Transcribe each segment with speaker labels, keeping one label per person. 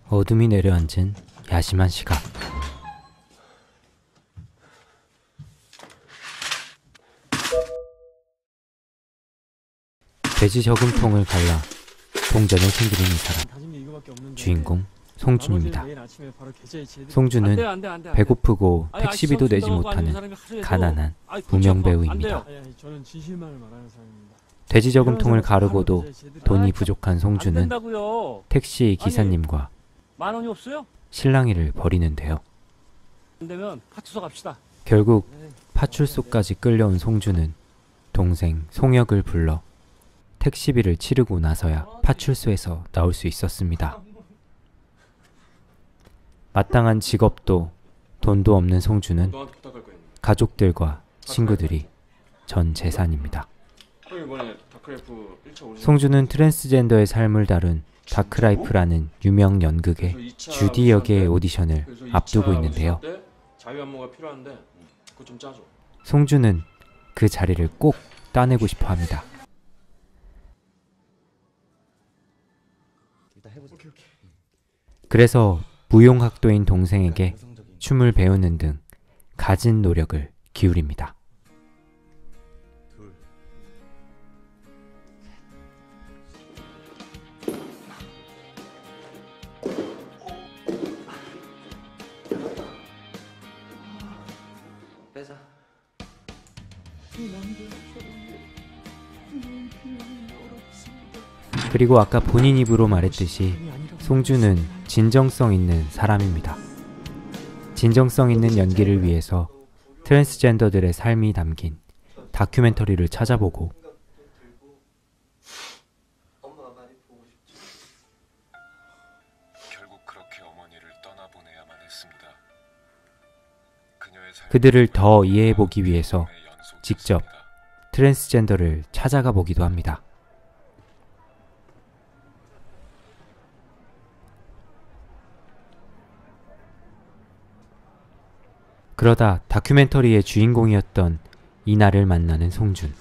Speaker 1: 어둠이 내려앉은 야심한 시각. 돼지 저금통을 갈라 동전을 챙기는 이 사람. 주인공 송준입니다. 송준은 배고프고 택시비도 내지 못하는 가난한 무명배우입니다. 돼지 저금통을 가르고도 돈이 부족한 송준은 택시 기사님과 실랑이를 벌이는데요. 결국 파출소까지 끌려온 송준은 동생 송혁을 불러 택시비를 치르고 나서야 파출소에서 나올 수 있었습니다. 마땅한 직업도 돈도 없는 송준은 가족들과 친구들이 전 재산입니다. 송준은 트랜스젠더의 삶을 다룬 다크라이프라는 유명 연극의 주디 역의 오디션을 앞두고 있는데요. 송준은 그 자리를 꼭 따내고 싶어 합니다. 그래서 무용학도인 동생에게 춤을 배우는 등 갖은 노력을 기울입니다. 그리고 아까 본인 입으로 말했듯이 송준은 진정성 있는 사람입니다. 진정성 있는 연기를 위해서 트랜스젠더들의 삶이 담긴 다큐멘터리를 찾아보고 그들을 더 이해해보기 위해서 직접 트랜스젠더를 찾아가 보기도 합니다. 그러다 다큐멘터리의 주인공이었던 이나를 만나는 송준.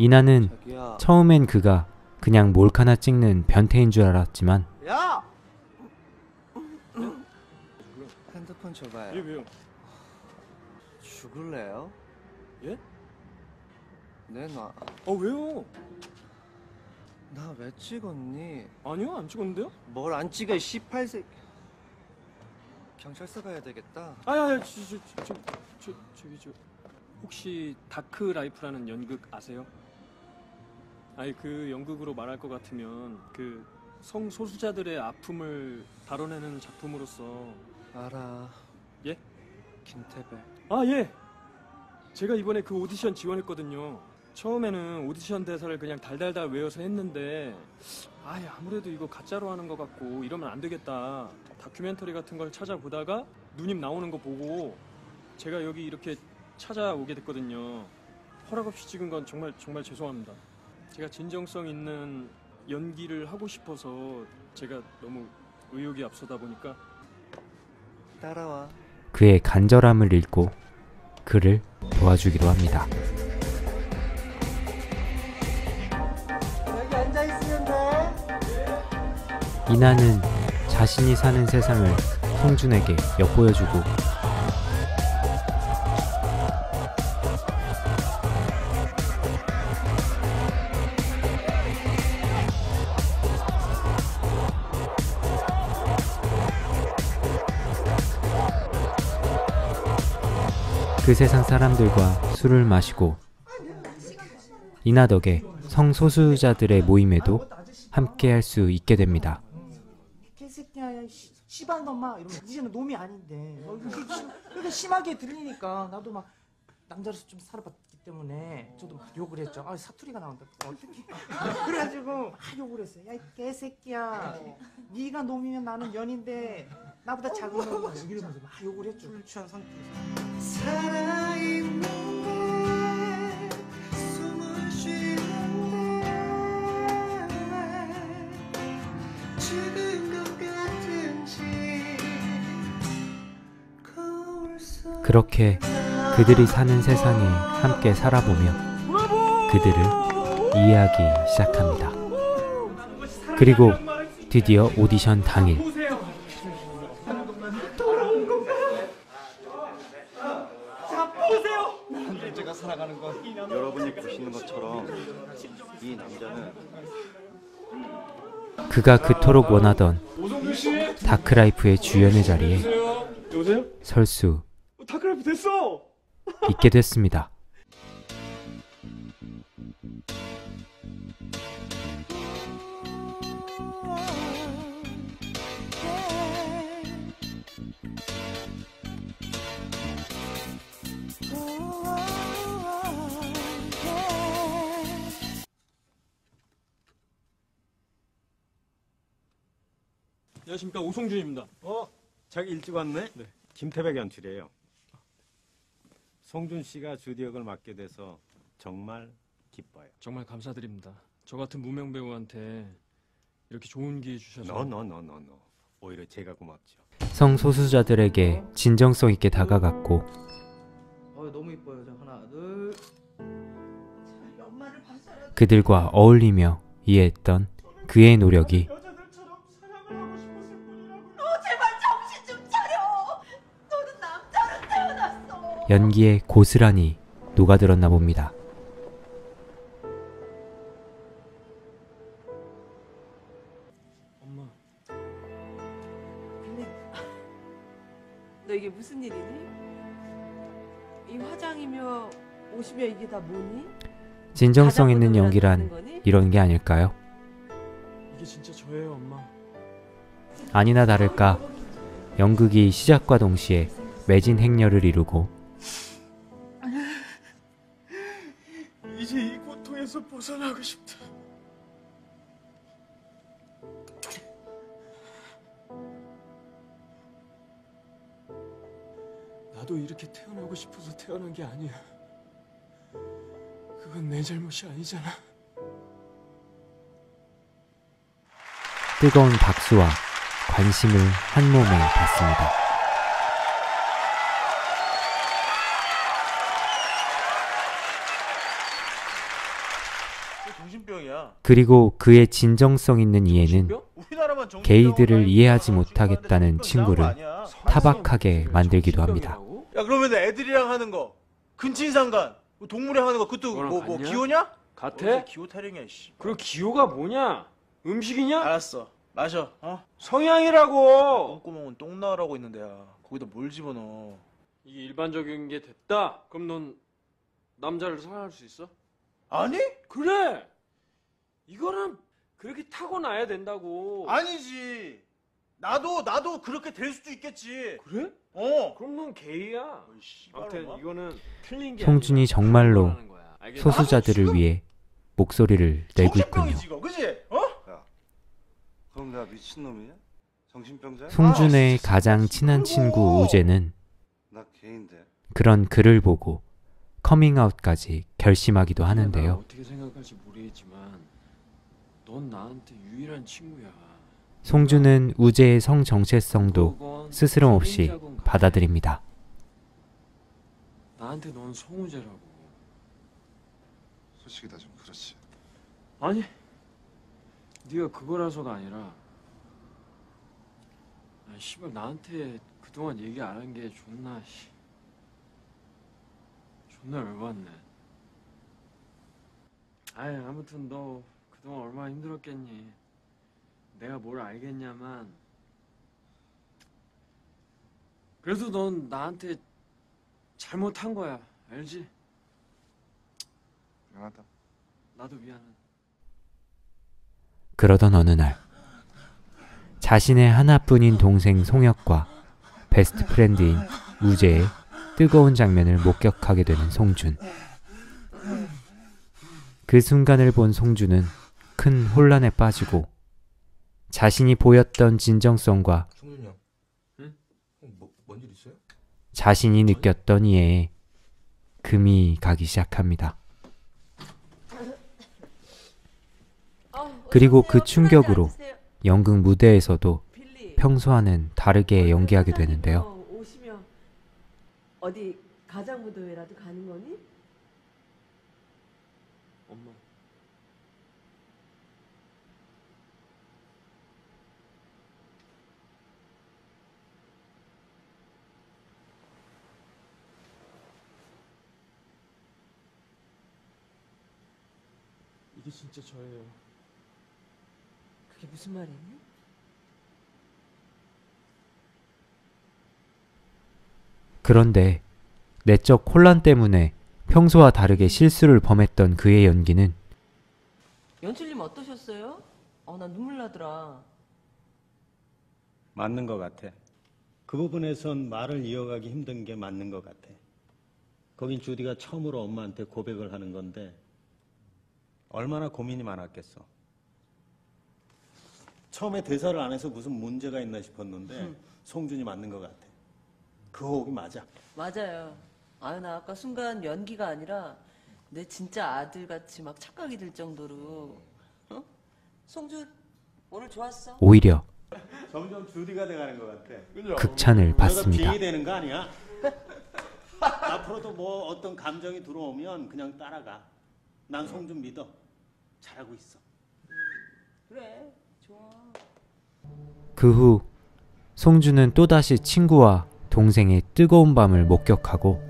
Speaker 1: 이나는 처음엔 그가 그냥 몰카나 찍는 변태인 줄 알았지만
Speaker 2: 야! 핸드폰 줘봐요.
Speaker 3: 예, 왜요?
Speaker 2: 죽을래요?
Speaker 3: 예?
Speaker 2: 내놔.
Speaker 3: 왜요?
Speaker 2: 나 왜 찍었니?
Speaker 3: 아니요, 안 찍었는데요?
Speaker 2: 뭘 안 찍어, 18세. 경찰서 가야 되겠다.
Speaker 3: 저기 혹시 다크라이프라는 연극 아세요? 아니, 그 연극으로 말할 것 같으면 그 성소수자들의 아픔을 다뤄내는 작품으로서.
Speaker 2: 알아.
Speaker 3: 예?
Speaker 2: 김태배.
Speaker 3: 예! 제가 이번에 그 오디션 지원했거든요. 처음에는 오디션 대사를 그냥 달달달 외워서 했는데 아무래도 이거 가짜로 하는 것 같고 이러면 안 되겠다. 다큐멘터리 같은 걸 찾아보다가 누님 나오는 거 보고 제가 여기 이렇게 찾아오게 됐거든요. 허락 없이 찍은 건 정말 죄송합니다. 제가 진정성 있는 연기를 하고 싶어서 제가 너무 의욕이 앞서다 보니까.
Speaker 2: 따라와.
Speaker 1: 그의 간절함을 읽고 그를 도와주기로 합니다.
Speaker 2: 여기 앉아있으면 돼.
Speaker 1: 이나는 자신이 사는 세상을 송준에게 엿보여주고 그 세상 사람들과 술을 마시고 이나 덕에 성소수자들의 모임에도 함께할 수 있게 됩니다.
Speaker 4: 개새끼야, 씨발 놈아 이러면 이제는 놈이 아닌데 이렇게 심하게 들리니까 나도 막 남자로서 좀 살아봤기 때문에 저도 막 욕을 했죠. 사투리가 나온다. 어떻게? 그래가지고 욕을 했어요. 야, 이 개새끼야, 네가 놈이면 나는 연인데 나보다 작은 놈이야 이러면서 막 욕을 했죠. 술 취한 상태에서.
Speaker 1: 그렇게 그들이 사는 세상에 함께 살아보며 그들을 이해하기 시작합니다. 그리고 드디어 오디션 당일
Speaker 2: 제가 살아가는 건 여러분이 보시는 것처럼 이 남자는
Speaker 1: 그가 그토록 원하던 다크라이프의 주연의 자리에
Speaker 3: 여보세요?
Speaker 1: 설 수
Speaker 3: 다크라이프 됐어!
Speaker 1: 있게 됐습니다.
Speaker 3: 안녕하십니까, 오송준입니다.
Speaker 5: 자기 일찍 왔네? 네. 김태백 연출이에요. 송준 씨가 주디 역을 맡게 돼서 정말 기뻐요.
Speaker 3: 정말 감사드립니다. 저 같은 무명 배우한테 이렇게 좋은 기회 주셔서.
Speaker 5: 너. 오히려 제가 고맙죠.
Speaker 1: 성소수자들에게 진정성 있게 다가갔고
Speaker 4: 너무 이뻐요. 자, 하나, 둘.
Speaker 1: 그들과 어울리며 이해했던 그의 노력이 연기에 고스란히 녹아들었나 봅니다.
Speaker 3: 엄마,
Speaker 6: 근데 너 이게 무슨 일이니? 이 화장이며 옷이며 이게 다 뭐니?
Speaker 1: 진정성 있는 연기란 이런 게 아닐까요?
Speaker 3: 이게 진짜 저예요, 엄마.
Speaker 1: 아니나 다를까 연극이 시작과 동시에 매진 행렬을 이루고
Speaker 2: 이제 이 고통에서 벗어나고 싶다.
Speaker 3: 나도 이렇게 태어나고 싶어서 태어난 게 아니야. 그건 내 잘못이 아니잖아.
Speaker 1: 뜨거운 박수와 관심을 한 몸에 받습니다.
Speaker 2: 정신병이야.
Speaker 1: 그리고 그의 진정성 있는 이해는
Speaker 2: 우리나라만 정신병원
Speaker 1: 게이들을
Speaker 2: 아니고
Speaker 1: 이해하지
Speaker 2: 정신병원에
Speaker 1: 못하겠다는
Speaker 2: 정신병
Speaker 1: 친구를
Speaker 2: 아니야.
Speaker 1: 타박하게 만들기도 합니다.
Speaker 2: 야, 그러면 애들이랑 하는 거 근친상간 동물이랑 하는 거 그것도
Speaker 3: 그거랑
Speaker 2: 뭐
Speaker 3: 같냐?
Speaker 2: 기호냐?
Speaker 3: 같아?
Speaker 2: 기호 타령이야, 씨.
Speaker 3: 그리고 기호가 뭐냐? 음식이냐?
Speaker 2: 알았어. 마셔.
Speaker 3: 성향이라고!
Speaker 2: 똥구멍은 똥 나으라고 있는데야. 거기다 뭘 집어넣어?
Speaker 3: 이게 일반적인 게 됐다? 그럼 넌 남자를 사랑할 수 있어?
Speaker 2: 아니?
Speaker 3: 그래! 이거는 그렇게 타고나야 된다고.
Speaker 2: 아니지. 나도 그렇게 될 수도 있겠지.
Speaker 3: 그래?
Speaker 2: 그럼
Speaker 3: 넌 게이야. 아무튼 이거는 틀린 게
Speaker 1: 송준이
Speaker 3: 아니라
Speaker 1: 정말로
Speaker 3: 타고나는 거야. 알겠지?
Speaker 1: 소수자들을 위해 목소리를 내고 있군요.
Speaker 2: 정신병이지 이거, 그지?
Speaker 7: 그럼 내가 미친놈이야? 정신병자야?
Speaker 1: 송준의 가장 친한 친구 우재는
Speaker 7: 나 개인데.
Speaker 1: 그런 글을 보고 커밍아웃까지 결심하기도
Speaker 3: 내가
Speaker 1: 하는데요.
Speaker 3: 어떻게 생각할지 모르겠지만 넌 나한테 유일한 친구야.
Speaker 1: 송준은 우재의 성 정체성도
Speaker 3: 그건
Speaker 1: 스스럼 없이
Speaker 3: 개인적인 거야.
Speaker 1: 받아들입니다.
Speaker 3: 나한테 넌 송우재라고.
Speaker 7: 솔직히 나 좀 그렇지.
Speaker 3: 아니, 네가 그거라서가 아니라 씨발 나한테 그동안 얘기 안 한 게 존나 열받네. 아이, 아무튼 너 그동안 얼마나 힘들었겠니. 내가 뭘 알겠냐만 그래도 넌 나한테 잘못한 거야. 알지?
Speaker 7: 미안하다.
Speaker 3: 나도 미안해.
Speaker 1: 그러던 어느 날 자신의 하나뿐인 동생 송혁과 베스트 프렌드인 우재의 뜨거운 장면을 목격하게 되는 송준. 그 순간을 본 송준은 큰 혼란에 빠지고 자신이 보였던 진정성과
Speaker 8: 성준이 형. 응? 뭔 일 있어요?
Speaker 1: 자신이 느꼈던 이해에 금이 가기 시작합니다. 그리고 그 충격으로 연극 무대에서도 평소와는 다르게 연기하게 되는데요.
Speaker 6: 어디 가장무도회라도 가는 거니?
Speaker 3: 엄마. 이게 진짜 저예요.
Speaker 6: 그게 무슨 말이니?
Speaker 1: 그런데 내적 혼란 때문에 평소와 다르게 실수를 범했던 그의 연기는
Speaker 6: 연출님 어떠셨어요? 나 눈물 나더라.
Speaker 5: 맞는 것 같아. 그 부분에선 말을 이어가기 힘든 게 맞는 것 같아. 거긴 주디가 처음으로 엄마한테 고백을 하는 건데 얼마나 고민이 많았겠어. 처음에 대사를 안 해서 무슨 문제가 있나 싶었는데 송준이 맞는 것 같아. 그 호흡이 맞아.
Speaker 6: 맞아요. 나 아까 순간 연기가 아니라 내 진짜 아들같이 막 착각이 들 정도로. 송준, 오늘 좋았어?
Speaker 1: 오히려
Speaker 5: 점점 주디가 돼가는 것 같아.
Speaker 1: 극찬을
Speaker 5: 내가
Speaker 1: 받습니다.
Speaker 5: 빙이 되는 거 아니야? 앞으로도 뭐 어떤 감정이 들어오면 그냥 따라가. 난 송준 믿어. 잘하고 있어.
Speaker 6: 그래, 좋아.
Speaker 1: 그 후 송주는 또다시 친구와 동생의 뜨거운 밤을 목격하고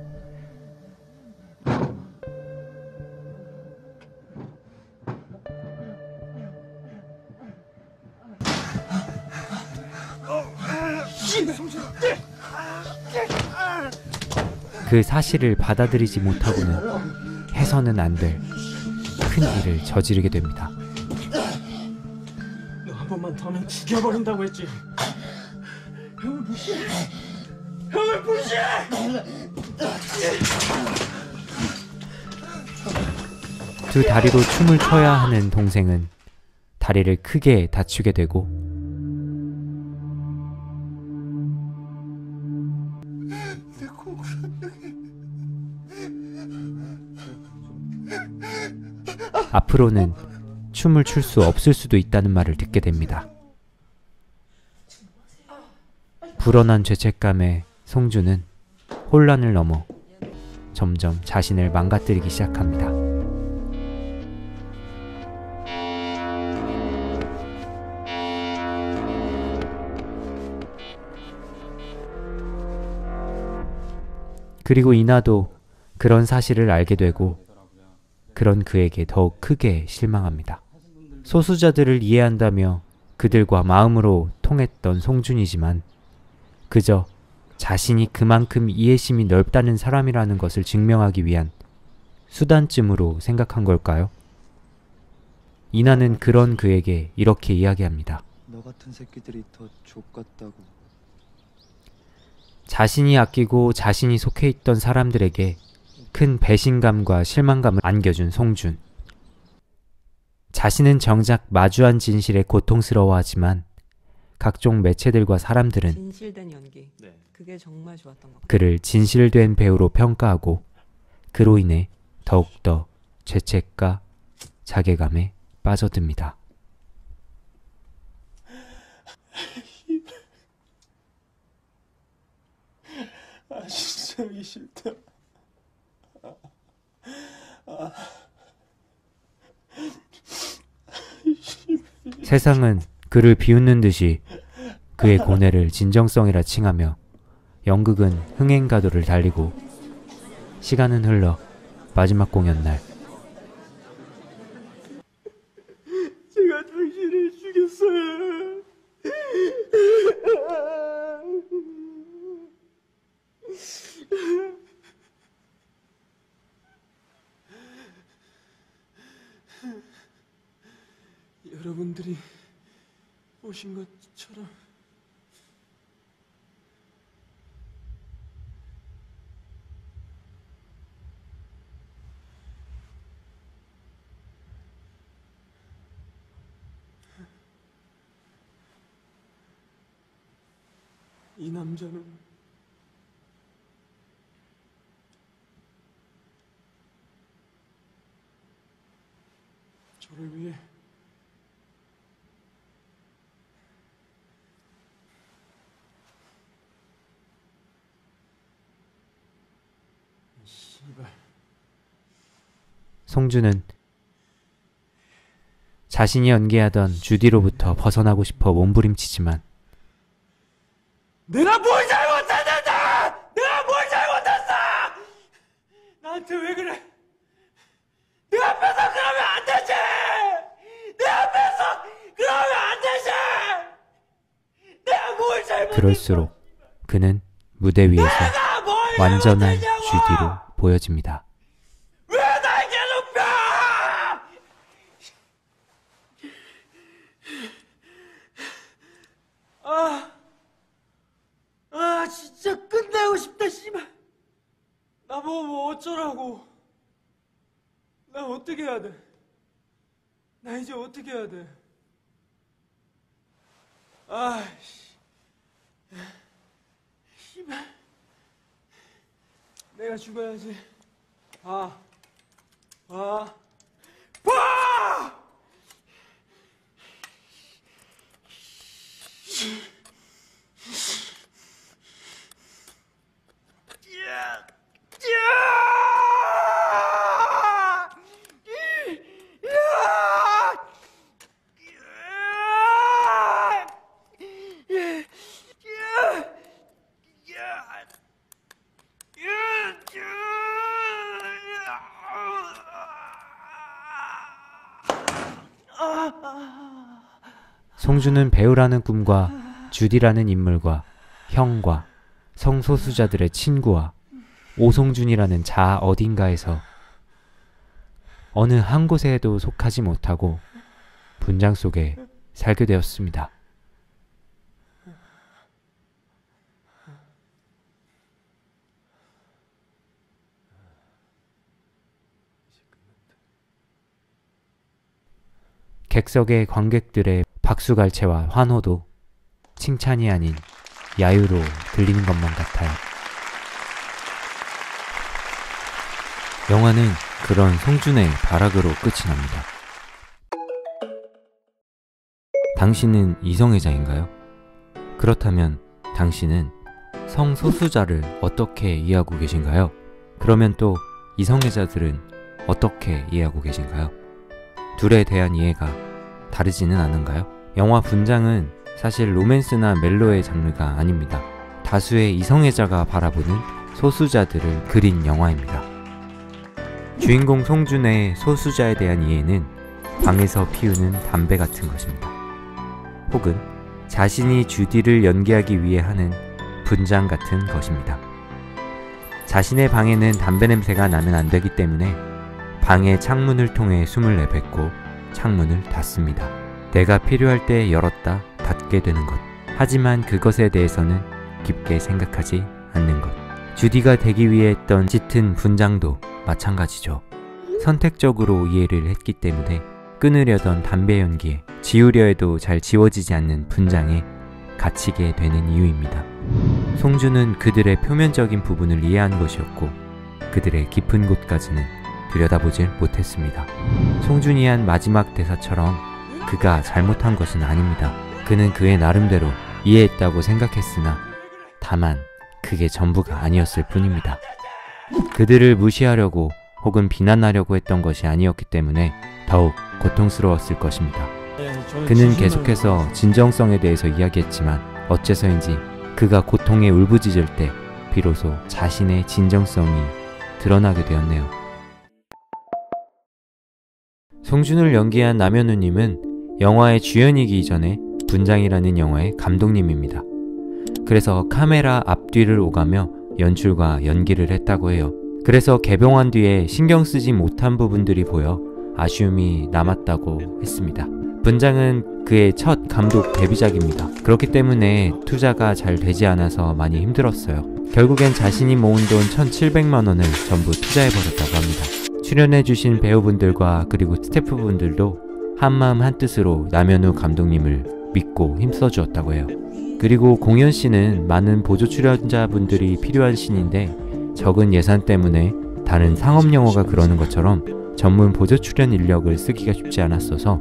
Speaker 1: 그 사실을 받아들이지 못하고는 해서는 안 될 큰 일을 저지르게 됩니다.
Speaker 3: 너 한 번만 더 하면 죽여버린다고 했지. 형을 무시해. 형을 무시해.
Speaker 1: 두 다리로 춤을 춰야 하는 동생은 다리를 크게 다치게 되고 앞으로는 춤을 출 수 없을 수도 있다는 말을 듣게 됩니다. 불어난 죄책감에 송주는 혼란을 넘어 점점 자신을 망가뜨리기 시작합니다. 그리고 이나도 그런 사실을 알게 되고 그런 그에게 더욱 크게 실망합니다. 소수자들을 이해한다며 그들과 마음으로 통했던 송준이지만 그저 자신이 그만큼 이해심이 넓다는 사람이라는 것을 증명하기 위한 수단쯤으로 생각한 걸까요? 이나는 그런 그에게 이렇게 이야기합니다.
Speaker 2: 너 같은 새끼들이 더 족같다고.
Speaker 1: 자신이 아끼고 자신이 속해 있던 사람들에게 큰 배신감과 실망감을 안겨준 송준. 자신은 정작 마주한 진실에 고통스러워하지만 각종 매체들과 사람들은
Speaker 6: 진실된 연기.
Speaker 3: 네.
Speaker 6: 그게 정말 좋았던 것 같아요.
Speaker 1: 그를 진실된 배우로 평가하고 그로 인해 더욱더 죄책과 자괴감에 빠져듭니다.
Speaker 3: 진짜 하기 싫다.
Speaker 1: 세상은 그를 비웃는 듯이 그의 고뇌를 진정성이라 칭하며 연극은 흥행가도를 달리고 시간은 흘러 마지막 공연 날
Speaker 3: 제가 당신을 죽였어요. 여러분들이 보신 것처럼 이 남자는 저를 위해
Speaker 1: 송주는 자신이 연기하던 주디로부터 벗어나고 싶어 몸부림치지만
Speaker 3: 내가 뭘 잘못했는데! 내가 뭘 잘못했어! 나한테 왜 그래? 내 앞에서 그러면 안 되지! 내 앞에서 그러면 안 되지! 내가 뭘 잘못했어!
Speaker 1: 그럴수록 그는 무대 위에서
Speaker 3: 내가 뭘
Speaker 1: 완전한
Speaker 3: 잘못했냐고!
Speaker 1: 주디로 보여집니다.
Speaker 3: 왜 날 괴롭혀! 진짜 끝내고 싶다, 씨발. 나보고 뭐 어쩌라고. 나 어떻게 해야 돼? 나 이제 어떻게 해야 돼? 씨발. 내가 죽어야지. 봐!
Speaker 1: 송주는 배우라는 꿈과 주디라는 인물과 형과 성소수자들의 친구와 오송준이라는 자아 어딘가에서 어느 한 곳에도 속하지 못하고 분장 속에 살게 되었습니다. 객석의 관객들의 박수갈채와 환호도 칭찬이 아닌 야유로 들리는 것만 같아요.
Speaker 9: 영화는 그런 송준의 발악으로 끝이 납니다. 당신은 이성애자인가요? 그렇다면 당신은 성소수자를 어떻게 이해하고 계신가요? 그러면 또 이성애자들은 어떻게 이해하고 계신가요? 둘에 대한 이해가 다르지는 않은가요? 영화 분장은 사실 로맨스나 멜로의 장르가 아닙니다. 다수의 이성애자가 바라보는 소수자들을 그린 영화입니다. 주인공 송준의 소수자에 대한 이해는 방에서 피우는 담배 같은 것입니다. 혹은 자신이 주디를 연기하기 위해 하는 분장 같은 것입니다. 자신의 방에는 담배 냄새가 나면 안 되기 때문에 방의 창문을 통해 숨을 내뱉고 창문을 닫습니다. 내가 필요할 때 열었다 닫게 되는 것. 하지만 그것에 대해서는 깊게 생각하지 않는 것. 주디가 되기 위해 했던 짙은 분장도 마찬가지죠. 선택적으로 이해를 했기 때문에 끊으려던 담배 연기에 지우려 해도 잘 지워지지 않는 분장에 갇히게 되는 이유입니다. 송주는 그들의 표면적인 부분을 이해한 것이었고 그들의 깊은 곳까지는 들여다보질 못했습니다. 송준이 한 마지막 대사처럼 그가 잘못한 것은 아닙니다. 그는 그의 나름대로 이해했다고 생각했으나 다만 그게 전부가 아니었을 뿐입니다. 그들을 무시하려고 혹은 비난하려고 했던 것이 아니었기 때문에 더욱 고통스러웠을 것입니다. 그는 계속해서 진정성에 대해서 이야기했지만 어째서인지 그가 고통에 울부짖을 때 비로소 자신의 진정성이 드러나게 되었네요. 송준을 연기한 남현우님은 영화의 주연이기 이전에 분장이라는 영화의 감독님입니다. 그래서 카메라 앞뒤를 오가며 연출과 연기를 했다고 해요. 그래서 개봉한 뒤에 신경 쓰지 못한 부분들이 보여 아쉬움이 남았다고 했습니다. 분장은 그의 첫 감독 데뷔작입니다. 그렇기 때문에 투자가 잘 되지 않아서 많이 힘들었어요. 결국엔 자신이 모은 돈 1,700만 원을 전부 투자해버렸다고 합니다. 출연해주신 배우분들과 그리고 스태프분들도 한마음 한뜻으로 남현우 감독님을 믿고 힘써주었다고 해요. 그리고 공연씬은 많은 보조 출연자분들이 필요한 씬인데 적은 예산 때문에 다른 상업영화가 그러는 것처럼 전문 보조 출연 인력을 쓰기가 쉽지 않았어서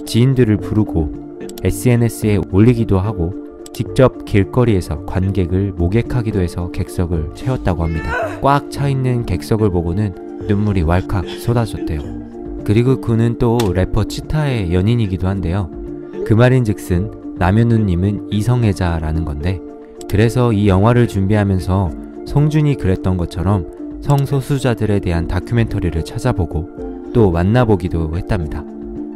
Speaker 9: 지인들을 부르고 SNS에 올리기도 하고
Speaker 1: 직접 길거리에서 관객을 모객하기도 해서 객석을 채웠다고 합니다. 꽉 차 있는 객석을 보고는 눈물이 왈칵 쏟아졌대요. 그리고 그는 또 래퍼 치타의 연인이기도 한데요. 그 말인즉슨 남현우님은 이성애자라는 건데, 그래서 이 영화를 준비하면서 송준이 그랬던 것처럼 성소수자들에 대한 다큐멘터리를 찾아보고 또 만나보기도 했답니다.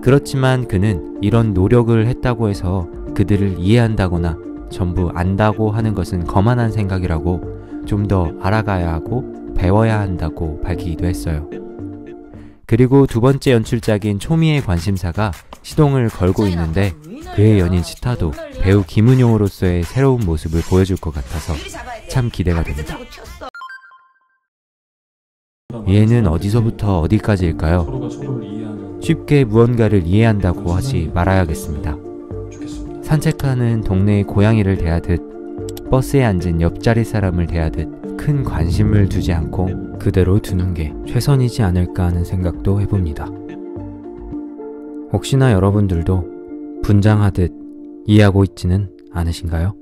Speaker 1: 그렇지만 그는 이런 노력을 했다고 해서 그들을 이해한다거나 전부 안다고 하는 것은 거만한 생각이라고 좀 더 알아가야 하고 배워야 한다고 밝히기도 했어요. 그리고 두 번째 연출작인 초미의 관심사가 시동을 걸고 있는데, 그의 연인 치타도 배우 김은용으로서의 새로운 모습을 보여줄 것 같아서 참 기대가 됩니다. 이해는 어디서부터 어디까지일까요? 쉽게 무언가를 이해한다고 하지 말아야겠습니다. 산책하는 동네의 고양이를 대하듯, 버스에 앉은 옆자리 사람을 대하듯 큰 관심을 두지 않고 그대로 두는 게 최선이지 않을까 하는 생각도 해봅니다. 혹시나 여러분들도 분장하듯 이해하고 있지는 않으신가요?